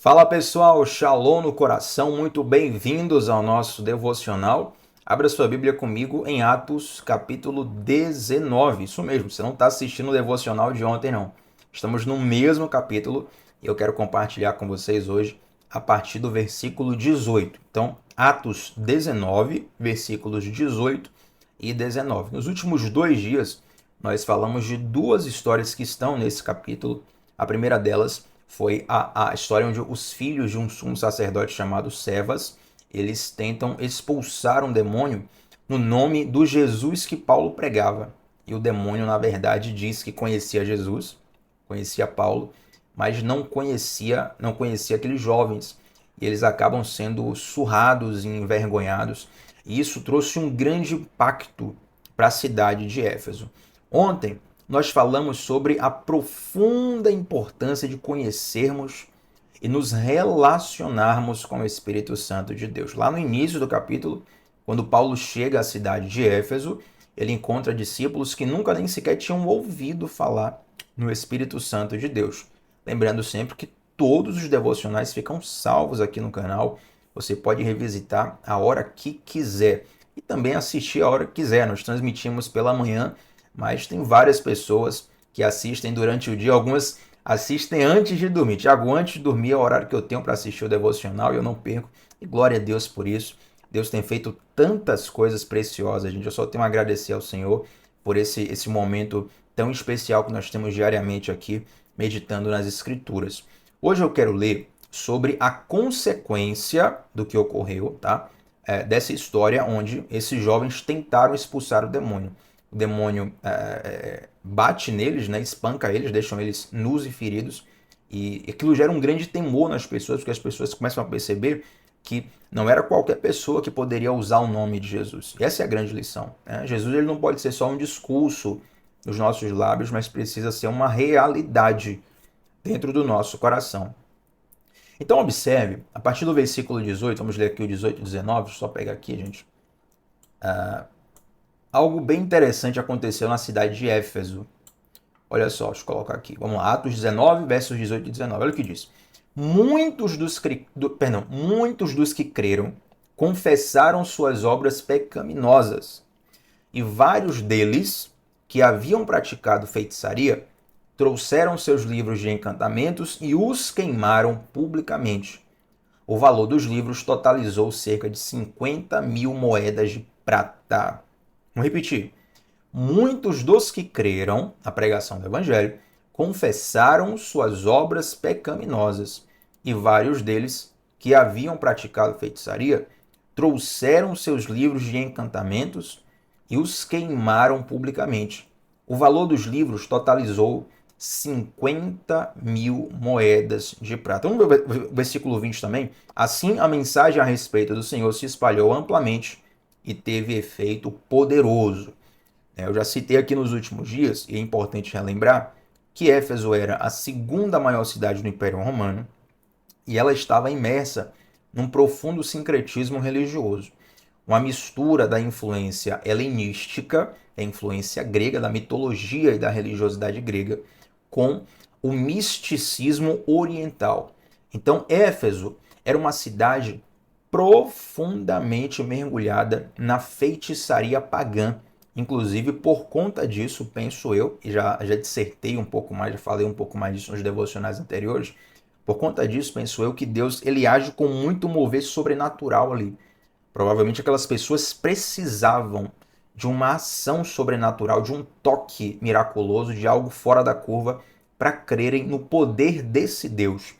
Fala pessoal, Shalom no coração, muito bem-vindos ao nosso devocional. Abra sua Bíblia comigo em Atos capítulo 19. Isso mesmo, você não está assistindo o devocional de ontem, não. Estamos no mesmo capítulo e eu quero compartilhar com vocês hoje a partir do versículo 18. Então, Atos 19, versículos 18 e 19. Nos últimos 2 dias, nós falamos de duas histórias que estão nesse capítulo. A primeira delas foi a história onde os filhos de um sumo sacerdote chamado Cefas, eles tentam expulsar um demônio no nome do Jesus que Paulo pregava. E o demônio, na verdade, diz que conhecia Jesus, conhecia Paulo, mas não conhecia aqueles jovens. E eles acabam sendo surrados e envergonhados. E isso trouxe um grande impacto para a cidade de Éfeso. Ontem, nós falamos sobre a profunda importância de conhecermos e nos relacionarmos com o Espírito Santo de Deus. Lá no início do capítulo, quando Paulo chega à cidade de Éfeso, ele encontra discípulos que nunca nem sequer tinham ouvido falar no Espírito Santo de Deus. Lembrando sempre que todos os devocionais ficam salvos aqui no canal. Você pode revisitar a hora que quiser e também assistir a hora que quiser. Nós transmitimos pela manhã, mas tem várias pessoas que assistem durante o dia, algumas assistem antes de dormir. Tiago, antes de dormir é o horário que eu tenho para assistir o devocional e eu não perco. E glória a Deus por isso. Deus tem feito tantas coisas preciosas, gente. Eu só tenho a agradecer ao Senhor por esse momento tão especial que nós temos diariamente aqui, meditando nas Escrituras. Hoje eu quero ler sobre a consequência do que ocorreu, tá? Dessa história onde esses jovens tentaram expulsar o demônio. O demônio bate neles, né, espanca eles, deixam eles nus e feridos. E aquilo gera um grande temor nas pessoas, porque as pessoas começam a perceber que não era qualquer pessoa que poderia usar o nome de Jesus. E essa é a grande lição, né? Jesus ele não pode ser só um discurso nos nossos lábios, mas precisa ser uma realidade dentro do nosso coração. Então observe, a partir do versículo 18, vamos ler aqui o 18 e 19, só pegar aqui, gente. Algo bem interessante aconteceu na cidade de Éfeso. Olha só, deixa eu colocar aqui. Vamos lá, Atos 19, versos 18 e 19. Olha o que diz. Muitos dos que creram confessaram suas obras pecaminosas, e vários deles, que haviam praticado feitiçaria, trouxeram seus livros de encantamentos e os queimaram publicamente. O valor dos livros totalizou cerca de 50 mil moedas de prata. Vamos repetir. Muitos dos que creram na pregação do Evangelho confessaram suas obras pecaminosas, e vários deles, que haviam praticado feitiçaria, trouxeram seus livros de encantamentos e os queimaram publicamente. O valor dos livros totalizou 50 mil moedas de prata. Vamos ver o versículo 20 também. Assim, a mensagem a respeito do Senhor se espalhou amplamente e teve efeito poderoso. Eu já citei aqui nos últimos dias, e é importante relembrar, que Éfeso era a segunda maior cidade do Império Romano e ela estava imersa num profundo sincretismo religioso. Uma mistura da influência helenística, da influência grega, da mitologia e da religiosidade grega, com o misticismo oriental. Então, Éfeso era uma cidade profundamente mergulhada na feitiçaria pagã. Inclusive, por conta disso, penso eu, e já dissertei um pouco mais, já falei um pouco mais disso nos devocionais anteriores, por conta disso, penso eu que Deus ele age com muito mover sobrenatural ali. Provavelmente aquelas pessoas precisavam de uma ação sobrenatural, de um toque miraculoso, de algo fora da curva, para crerem no poder desse Deus.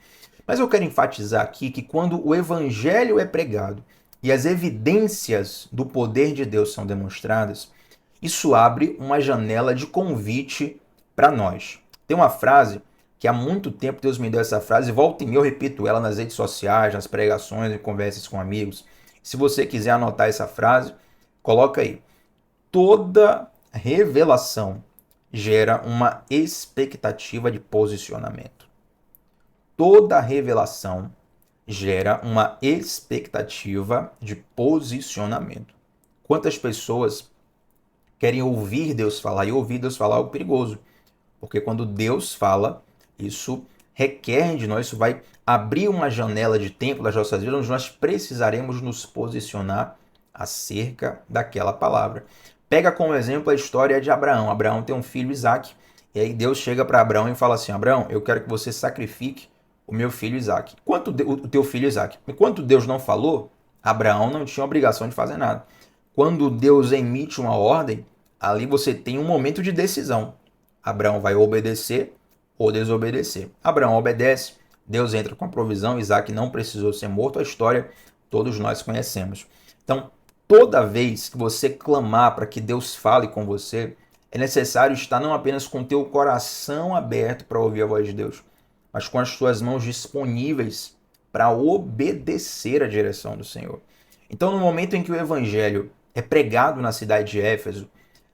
Mas eu quero enfatizar aqui que quando o evangelho é pregado e as evidências do poder de Deus são demonstradas, isso abre uma janela de convite para nós. Tem uma frase que há muito tempo Deus me deu essa frase, e volta e meia eu repito ela nas redes sociais, nas pregações e conversas com amigos. Se você quiser anotar essa frase, coloca aí. Toda revelação gera uma expectativa de posicionamento. Toda revelação gera uma expectativa de posicionamento. Quantas pessoas querem ouvir Deus falar? E ouvir Deus falar é o perigoso. Porque quando Deus fala, isso requer de nós, isso vai abrir uma janela de tempo das nossas vidas, onde nós precisaremos nos posicionar acerca daquela palavra. Pega como exemplo a história de Abraão. Abraão tem um filho, Isaque, e aí Deus chega para Abraão e fala assim: Abraão, eu quero que você sacrifique o meu filho Isaque. O teu filho Isaque. Enquanto Deus não falou, Abraão não tinha obrigação de fazer nada. Quando Deus emite uma ordem, ali você tem um momento de decisão. Abraão vai obedecer ou desobedecer. Abraão obedece, Deus entra com a provisão, Isaque não precisou ser morto, a história todos nós conhecemos. Então, toda vez que você clamar para que Deus fale com você, é necessário estar não apenas com o teu coração aberto para ouvir a voz de Deus, mas com as suas mãos disponíveis para obedecer a direção do Senhor. Então, no momento em que o evangelho é pregado na cidade de Éfeso,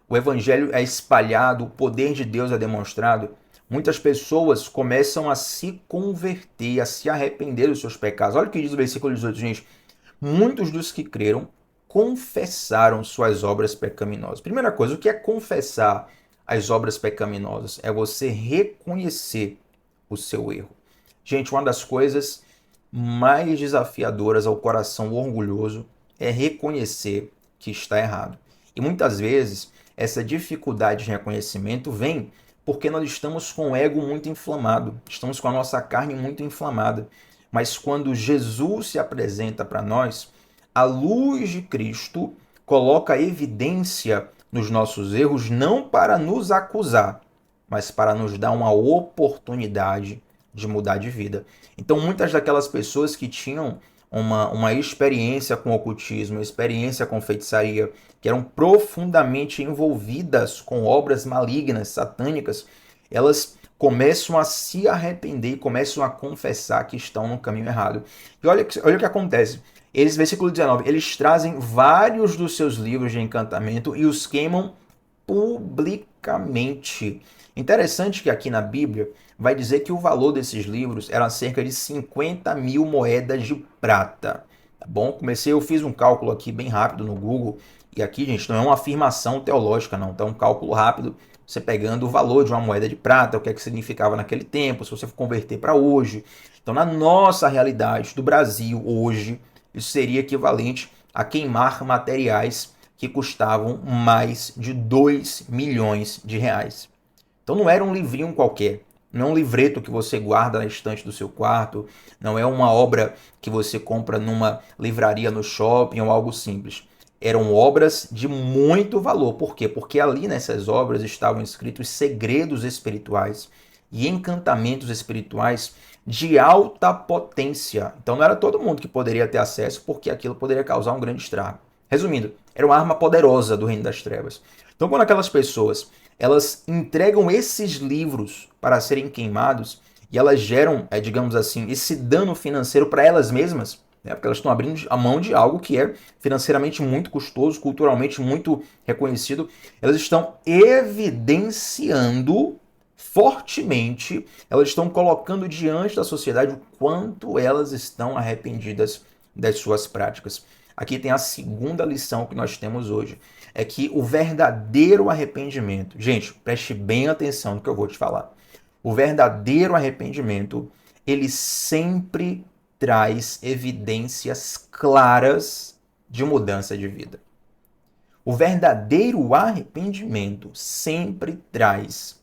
o evangelho é espalhado, o poder de Deus é demonstrado, muitas pessoas começam a se converter, a se arrepender dos seus pecados. Olha o que diz o versículo 18, gente. Muitos dos que creram confessaram suas obras pecaminosas. Primeira coisa, o que é confessar as obras pecaminosas? É você reconhecer o seu erro. Gente, uma das coisas mais desafiadoras ao coração orgulhoso é reconhecer que está errado. E muitas vezes essa dificuldade de reconhecimento vem porque nós estamos com o ego muito inflamado, estamos com a nossa carne muito inflamada. Mas quando Jesus se apresenta para nós, a luz de Cristo coloca evidência nos nossos erros, não para nos acusar, mas para nos dar uma oportunidade de mudar de vida. Então, muitas daquelas pessoas que tinham uma experiência com ocultismo, uma experiência com feitiçaria, que eram profundamente envolvidas com obras malignas, satânicas, elas começam a se arrepender, começam a confessar que estão no caminho errado. E olha o que acontece. Eles, versículo 19, eles trazem vários dos seus livros de encantamento e os queimam publicamente. Interessante que aqui na Bíblia vai dizer que o valor desses livros era cerca de 50 mil moedas de prata. Tá bom? Eu fiz um cálculo aqui bem rápido no Google, e aqui, gente, não é uma afirmação teológica, não. Então, um cálculo rápido, você pegando o valor de uma moeda de prata, o que é que significava naquele tempo, se você for converter para hoje. Então, na nossa realidade do Brasil, hoje, isso seria equivalente a queimar materiais que custavam mais de 2 milhões de reais. Então não era um livrinho qualquer, não é um livreto que você guarda na estante do seu quarto, não é uma obra que você compra numa livraria no shopping ou algo simples. Eram obras de muito valor. Por quê? Porque ali nessas obras estavam escritos segredos espirituais e encantamentos espirituais de alta potência. Então não era todo mundo que poderia ter acesso, porque aquilo poderia causar um grande estrago. Resumindo, era uma arma poderosa do reino das trevas. Então quando aquelas pessoas elas entregam esses livros para serem queimados e elas geram, digamos assim, esse dano financeiro para elas mesmas, né? Porque elas estão abrindo a mão de algo que é financeiramente muito custoso, culturalmente muito reconhecido. Elas estão evidenciando fortemente, elas estão colocando diante da sociedade o quanto elas estão arrependidas das suas práticas. Aqui tem a segunda lição que nós temos hoje. É que o verdadeiro arrependimento... Gente, preste bem atenção no que eu vou te falar. O verdadeiro arrependimento, ele sempre traz evidências claras de mudança de vida. O verdadeiro arrependimento sempre traz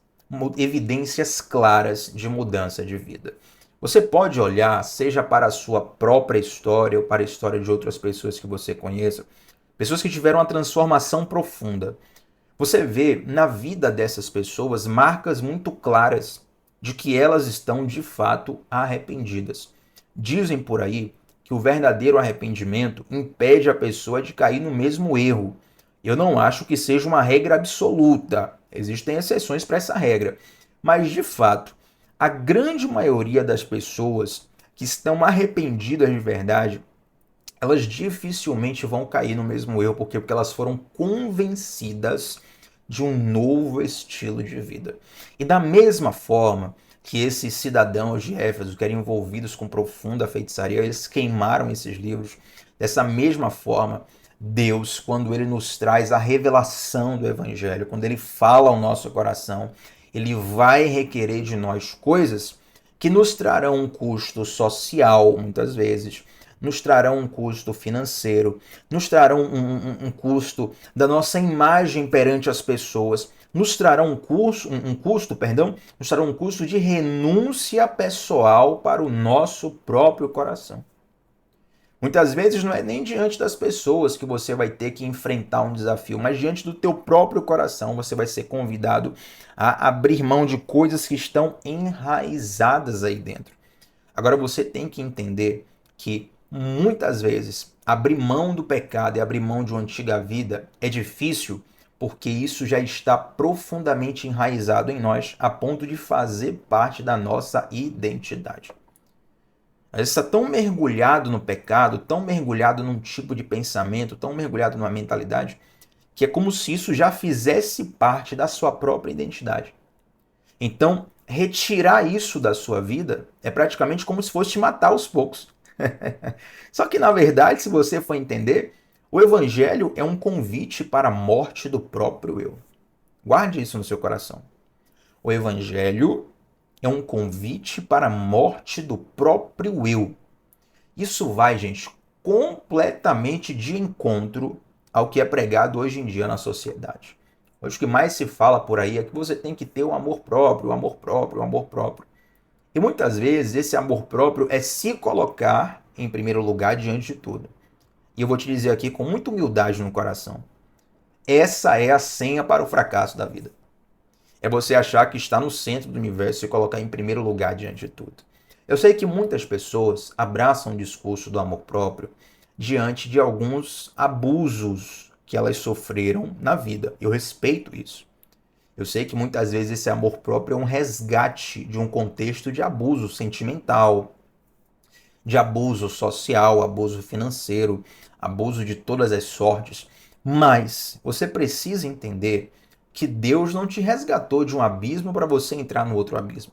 evidências claras de mudança de vida. Você pode olhar, seja para a sua própria história ou para a história de outras pessoas que você conheça, pessoas que tiveram uma transformação profunda. Você vê na vida dessas pessoas marcas muito claras de que elas estão de fato arrependidas. Dizem por aí que o verdadeiro arrependimento impede a pessoa de cair no mesmo erro. Eu não acho que seja uma regra absoluta. Existem exceções para essa regra. Mas, de fato, a grande maioria das pessoas que estão arrependidas de verdade, elas dificilmente vão cair no mesmo erro. Por quê? Porque elas foram convencidas de um novo estilo de vida. E da mesma forma que esses cidadãos de Éfeso, que eram envolvidos com profunda feitiçaria, eles queimaram esses livros. Dessa mesma forma, Deus, quando Ele nos traz a revelação do Evangelho, quando Ele fala ao nosso coração, Ele vai requerer de nós coisas que nos trarão um custo social, muitas vezes, nos trarão um custo financeiro, nos trarão um custo da nossa imagem perante as pessoas, nos trarão nos trarão um custo de renúncia pessoal para o nosso próprio coração. Muitas vezes não é nem diante das pessoas que você vai ter que enfrentar um desafio, mas diante do teu próprio coração você vai ser convidado a abrir mão de coisas que estão enraizadas aí dentro. Agora você tem que entender que muitas vezes abrir mão do pecado e abrir mão de uma antiga vida é difícil porque isso já está profundamente enraizado em nós a ponto de fazer parte da nossa identidade. Às vezes está tão mergulhado no pecado, tão mergulhado num tipo de pensamento, tão mergulhado numa mentalidade, que é como se isso já fizesse parte da sua própria identidade. Então, retirar isso da sua vida é praticamente como se fosse te matar aos poucos. Só que, na verdade, se você for entender, o Evangelho é um convite para a morte do próprio eu. Guarde isso no seu coração. O Evangelho é um convite para a morte do próprio eu. Isso vai, gente, completamente de encontro ao que é pregado hoje em dia na sociedade. Hoje o que mais se fala por aí é que você tem que ter o amor próprio, o amor próprio, o amor próprio. E muitas vezes esse amor próprio é se colocar em primeiro lugar diante de tudo. E eu vou te dizer aqui com muita humildade no coração. Essa é a senha para o fracasso da vida. É você achar que está no centro do universo e colocar em primeiro lugar diante de tudo. Eu sei que muitas pessoas abraçam o discurso do amor próprio diante de alguns abusos que elas sofreram na vida. Eu respeito isso. Eu sei que muitas vezes esse amor próprio é um resgate de um contexto de abuso sentimental, de abuso social, abuso financeiro, abuso de todas as sortes. Mas você precisa entender que Deus não te resgatou de um abismo para você entrar no outro abismo.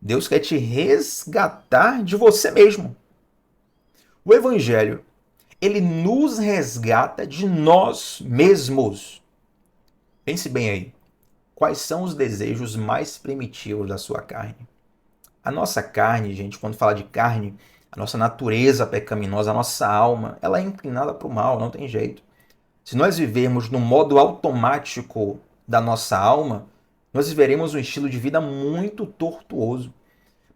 Deus quer te resgatar de você mesmo. O Evangelho, ele nos resgata de nós mesmos. Pense bem aí. Quais são os desejos mais primitivos da sua carne? A nossa carne, gente, quando fala de carne, a nossa natureza pecaminosa, a nossa alma, ela é inclinada para o mal, não tem jeito. Se nós vivermos no modo automático da nossa alma, nós viveremos um estilo de vida muito tortuoso.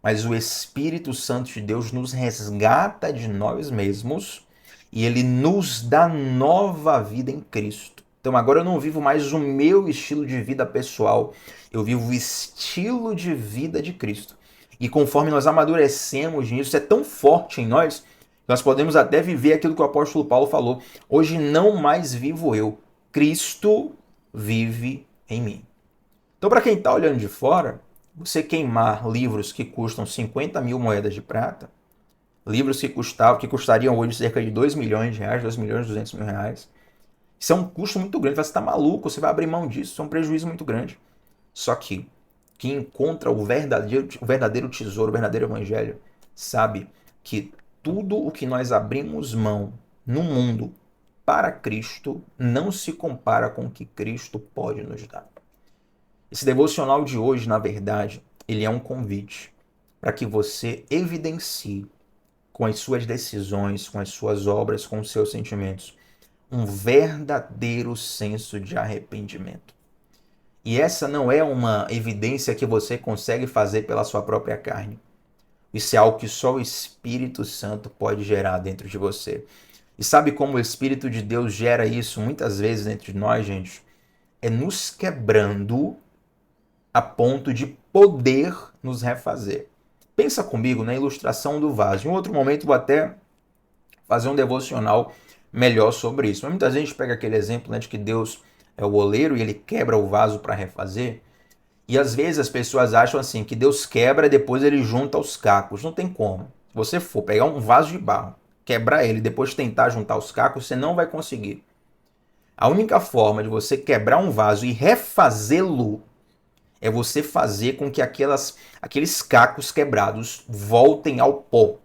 Mas o Espírito Santo de Deus nos resgata de nós mesmos e ele nos dá nova vida em Cristo. Então agora eu não vivo mais o meu estilo de vida pessoal, eu vivo o estilo de vida de Cristo. E conforme nós amadurecemos nisso, é tão forte em nós, nós podemos até viver aquilo que o apóstolo Paulo falou. Hoje não mais vivo eu, Cristo vive em mim. Então, para quem está olhando de fora, você queimar livros que custam 50 mil moedas de prata, livros que custariam hoje cerca de 2 milhões de reais, 2 milhões e 200 mil reais, isso é um custo muito grande. Você está maluco, você vai abrir mão disso, isso é um prejuízo muito grande. Só que quem encontra o verdadeiro tesouro, o verdadeiro evangelho, sabe que tudo o que nós abrimos mão no mundo para Cristo não se compara com o que Cristo pode nos dar. Esse devocional de hoje, na verdade, ele é um convite para que você evidencie com as suas decisões, com as suas obras, com os seus sentimentos, um verdadeiro senso de arrependimento. E essa não é uma evidência que você consegue fazer pela sua própria carne. Isso é algo que só o Espírito Santo pode gerar dentro de você. E sabe como o Espírito de Deus gera isso muitas vezes dentro de nós, gente? É nos quebrando a ponto de poder nos refazer. Pensa comigo na ilustração do vaso. Em outro momento vou até fazer um devocional melhor sobre isso. Mas muita gente pega aquele exemplo, né, de que Deus é o oleiro e ele quebra o vaso para refazer. E às vezes as pessoas acham assim, que Deus quebra e depois ele junta os cacos. Não tem como. Se você for pegar um vaso de barro, quebrar ele e depois tentar juntar os cacos, você não vai conseguir. A única forma de você quebrar um vaso e refazê-lo é você fazer com que aqueles cacos quebrados voltem ao pó.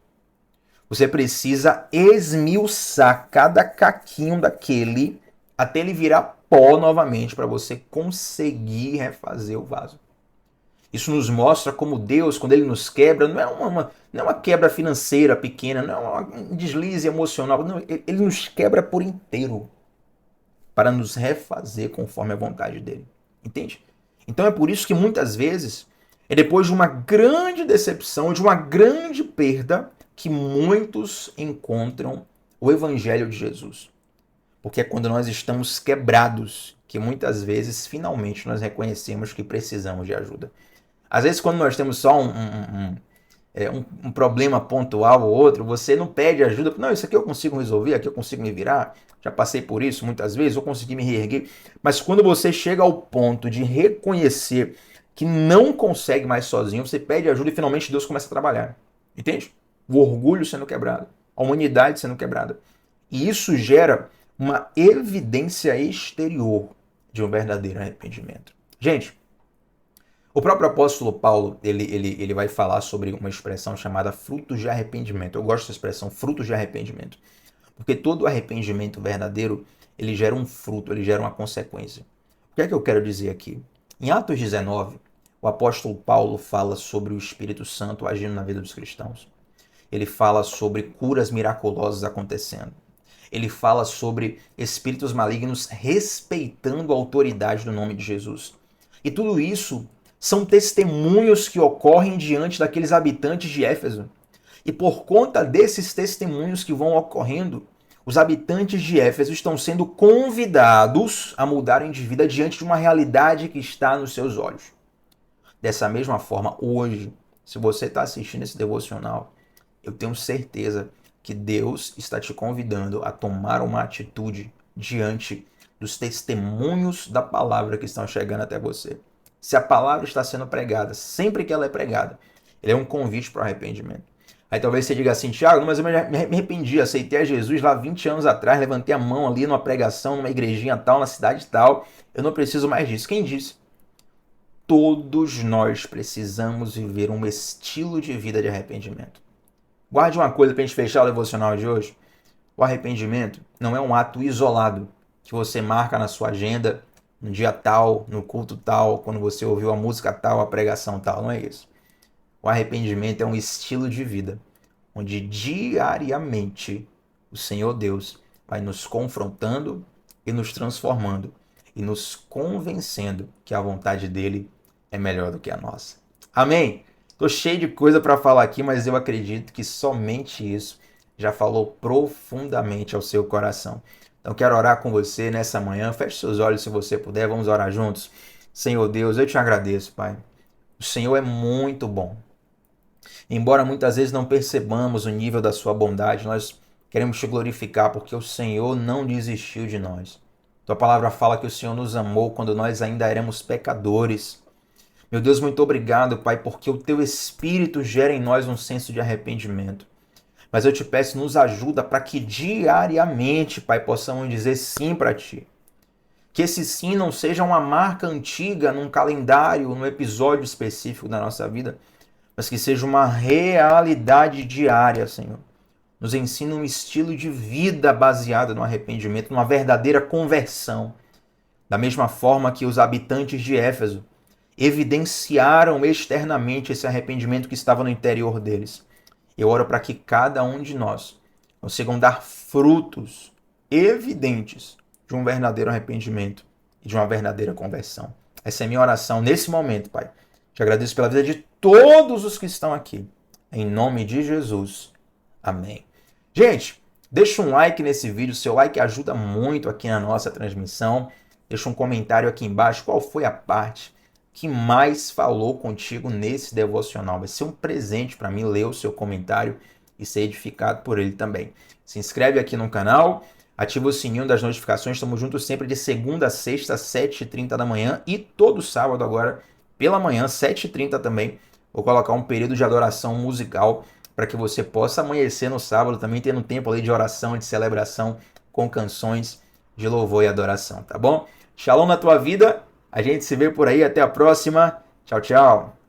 Você precisa esmiuçar cada caquinho daquele até ele virar pó novamente para você conseguir refazer o vaso. Isso nos mostra como Deus, quando Ele nos quebra, não é uma quebra financeira pequena, não é um deslize emocional, não, Ele nos quebra por inteiro para nos refazer conforme a vontade dEle. Entende? Então é por isso que muitas vezes é depois de uma grande decepção, de uma grande perda, que muitos encontram o Evangelho de Jesus. Porque é quando nós estamos quebrados que muitas vezes, finalmente, nós reconhecemos que precisamos de ajuda. Às vezes, quando nós temos só um problema pontual ou outro, você não pede ajuda. Não, isso aqui eu consigo resolver, aqui eu consigo me virar. Já passei por isso muitas vezes, eu consegui me reerguer. Mas quando você chega ao ponto de reconhecer que não consegue mais sozinho, você pede ajuda e finalmente Deus começa a trabalhar. Entende? O orgulho sendo quebrado, a humanidade sendo quebrada. E isso gera uma evidência exterior de um verdadeiro arrependimento. Gente, o próprio apóstolo Paulo, ele vai falar sobre uma expressão chamada frutos de arrependimento. Eu gosto dessa expressão, frutos de arrependimento. Porque todo arrependimento verdadeiro, ele gera um fruto, ele gera uma consequência. O que é que eu quero dizer aqui? Em Atos 19, o apóstolo Paulo fala sobre o Espírito Santo agindo na vida dos cristãos. Ele fala sobre curas miraculosas acontecendo. Ele fala sobre espíritos malignos respeitando a autoridade do nome de Jesus. E tudo isso são testemunhos que ocorrem diante daqueles habitantes de Éfeso. E por conta desses testemunhos que vão ocorrendo, os habitantes de Éfeso estão sendo convidados a mudarem de vida diante de uma realidade que está nos seus olhos. Dessa mesma forma, hoje, se você está assistindo esse devocional, eu tenho certeza que Deus está te convidando a tomar uma atitude diante dos testemunhos da palavra que estão chegando até você. Se a palavra está sendo pregada, sempre que ela é pregada, ele é um convite para o arrependimento. Aí talvez você diga assim, Tiago, mas eu me arrependi, aceitei a Jesus lá 20 anos atrás, levantei a mão ali numa pregação, numa igrejinha tal, na cidade tal, eu não preciso mais disso. Quem disse? Todos nós precisamos viver um estilo de vida de arrependimento. Guarde uma coisa para a gente fechar o devocional de hoje. O arrependimento não é um ato isolado que você marca na sua agenda no dia tal, no culto tal, quando você ouviu a música tal, a pregação tal. Não é isso. O arrependimento é um estilo de vida onde diariamente o Senhor Deus vai nos confrontando e nos transformando e nos convencendo que a vontade dele é melhor do que a nossa. Amém? Tô cheio de coisa para falar aqui, mas eu acredito que somente isso já falou profundamente ao seu coração. Então quero orar com você nessa manhã. Feche seus olhos se você puder, vamos orar juntos. Senhor Deus, eu te agradeço, Pai. O Senhor é muito bom. Embora muitas vezes não percebamos o nível da sua bondade, nós queremos te glorificar porque o Senhor não desistiu de nós. Tua palavra fala que o Senhor nos amou quando nós ainda éramos pecadores. Meu Deus, muito obrigado, Pai, porque o Teu Espírito gera em nós um senso de arrependimento. Mas eu te peço, nos ajuda para que diariamente, Pai, possamos dizer sim para Ti. Que esse sim não seja uma marca antiga num calendário, num episódio específico da nossa vida, mas que seja uma realidade diária, Senhor. Nos ensina um estilo de vida baseado no arrependimento, numa verdadeira conversão. Da mesma forma que os habitantes de Éfeso evidenciaram externamente esse arrependimento que estava no interior deles. Eu oro para que cada um de nós consigam dar frutos evidentes de um verdadeiro arrependimento e de uma verdadeira conversão. Essa é a minha oração nesse momento, Pai. Te agradeço pela vida de todos os que estão aqui. Em nome de Jesus. Amém. Gente, deixa um like nesse vídeo. Seu like ajuda muito aqui na nossa transmissão. Deixa um comentário aqui embaixo. Qual foi a parte que mais falou contigo nesse devocional? Vai ser um presente para mim ler o seu comentário e ser edificado por ele também. Se inscreve aqui no canal. Ativa o sininho das notificações. Estamos juntos sempre de segunda a sexta, 7h30 da manhã. E todo sábado agora, pela manhã, 7h30 também. Vou colocar um período de adoração musical para que você possa amanhecer no sábado também tendo um tempo ali de oração, de celebração com canções de louvor e adoração, tá bom? Shalom na tua vida. A gente se vê por aí. Até a próxima. Tchau, tchau.